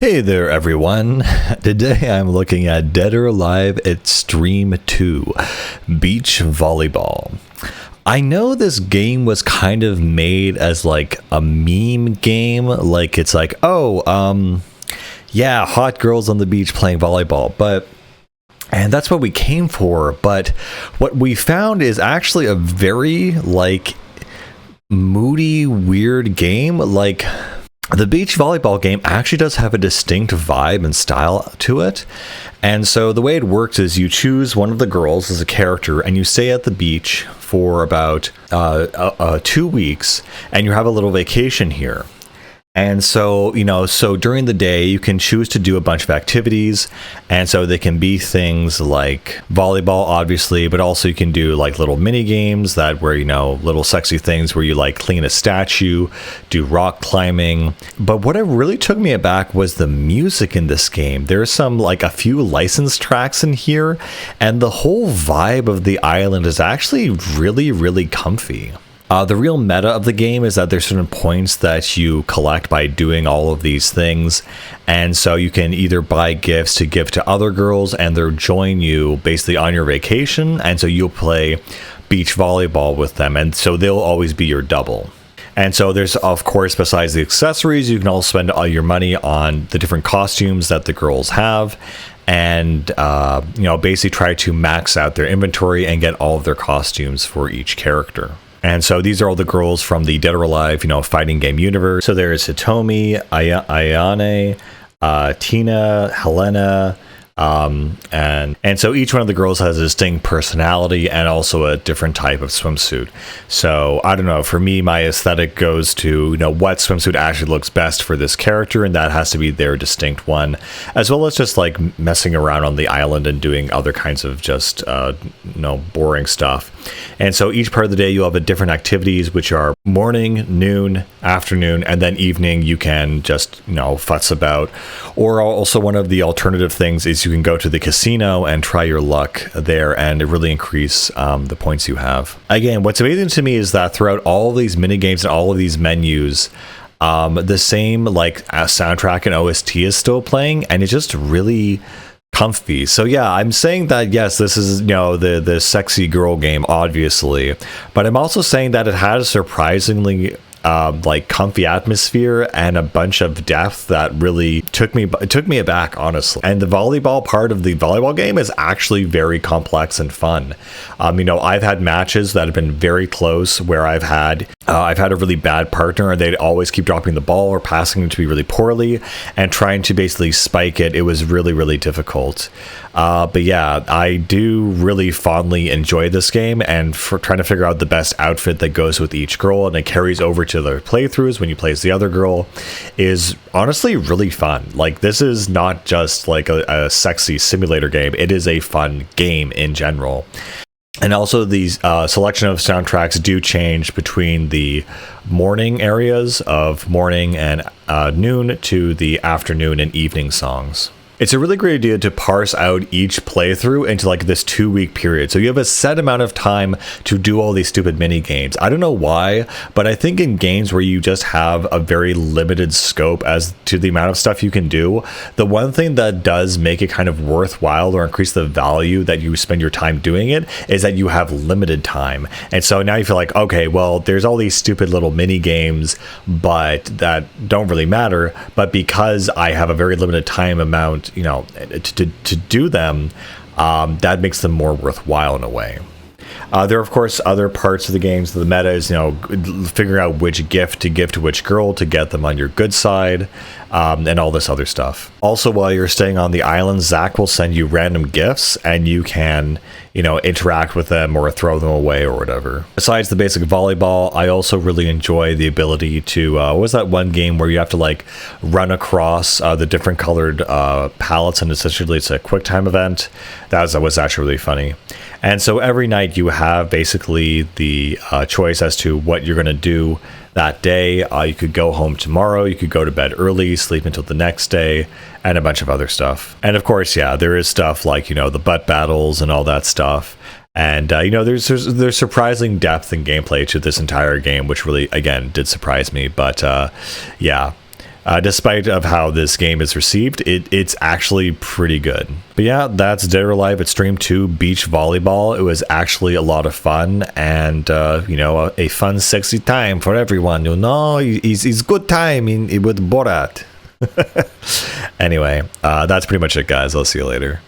Hey there everyone, today I'm looking at Dead or Alive Xtreme 2, Beach Volleyball. I know this game was kind of made as like a meme game, like it's like, yeah, hot girls on the beach playing volleyball, and that's what we came for, but what we found is actually a very like moody, weird game. Like, the beach volleyball game actually does have a distinct vibe and style to it. And so the way it works is you choose one of the girls as a character and you stay at the beach for about 2 weeks and you have a little vacation here. And so, so during the day, you can choose to do a bunch of activities. And so they can be things like volleyball, obviously, but also you can do like little mini games where, little sexy things where you like clean a statue, do rock climbing. But what really took me aback was the music in this game. There's some like a few licensed tracks in here, and the whole vibe of the island is actually really, really comfy. The real meta of the game is that there's certain points that you collect by doing all of these things. And so you can either buy gifts to give to other girls and they'll join you basically on your vacation. And so you'll play beach volleyball with them. And so they'll always be your double. And so there's, of course, besides the accessories, you can also spend all your money on the different costumes that the girls have. And, basically try to max out their inventory and get all of their costumes for each character. And so these are all the girls from the Dead or Alive, fighting game universe. So there's Hitomi, Ayane, Tina, Helena, and so each one of the girls has a distinct personality and also a different type of swimsuit. So I don't know, for me, my aesthetic goes to, what swimsuit actually looks best for this character, and that has to be their distinct one, as well as just like messing around on the island and doing other kinds of just, boring stuff. And so each part of the day you'll have different activities, which are morning, noon, afternoon, and then evening you can just, futz about. Or also one of the alternative things is you can go to the casino and try your luck there and really increase the points you have. Again, what's amazing to me is that throughout all of these mini games and all of these menus, the same like soundtrack and OST is still playing, and it's just really comfy. So yeah, I'm saying that yes, this is the sexy girl game, obviously, but I'm also saying that it has surprisingly like comfy atmosphere and a bunch of depth that really took me aback, honestly. And the volleyball part of the volleyball game is actually very complex and fun. I've had matches that have been very close where I've had a really bad partner and they'd always keep dropping the ball or passing it to me really poorly, and trying to basically spike it was really, really difficult. But yeah, I do really fondly enjoy this game, and for trying to figure out the best outfit that goes with each girl and it carries over to the playthroughs when you play as the other girl is honestly really fun. Like, this is not just like a sexy simulator game, it is a fun game in general. And also these selection of soundtracks do change between the morning areas of morning and noon to the afternoon and evening songs. It's a really great idea to parse out each playthrough into like this 2-week period. So you have a set amount of time to do all these stupid mini games. I don't know why, but I think in games where you just have a very limited scope as to the amount of stuff you can do, the one thing that does make it kind of worthwhile or increase the value that you spend your time doing it is that you have limited time. And so now you feel like, okay, well, there's all these stupid little mini games, but that don't really matter. But because I have a very limited time amount, to do them, that makes them more worthwhile in a way. There are, of course, other parts of the games. The meta is, figuring out which gift to give to which girl to get them on your good side, and all this other stuff. Also, while you're staying on the island, Zach will send you random gifts, and you can, interact with them or throw them away or whatever. Besides the basic volleyball, I also really enjoy the ability to, what was that one game where you have to like run across the different colored palettes, and essentially it's a quick time event. That was actually really funny. And so every night you have basically the choice as to what you're going to do that day. You could go home tomorrow, you could go to bed early, sleep until the next day, and a bunch of other stuff. And of course, yeah, there is stuff like, the butt battles and all that stuff. And, there's surprising depth and gameplay to this entire game, which really, again, did surprise me. But, yeah. Despite of how this game is received, it's actually pretty good. But yeah, that's Dead or Alive Xtreme 2 Beach Volleyball. It was actually a lot of fun, and you know, a fun, sexy time for everyone. You know, it's good time with Borat. Anyway, that's pretty much it, guys. I'll see you later.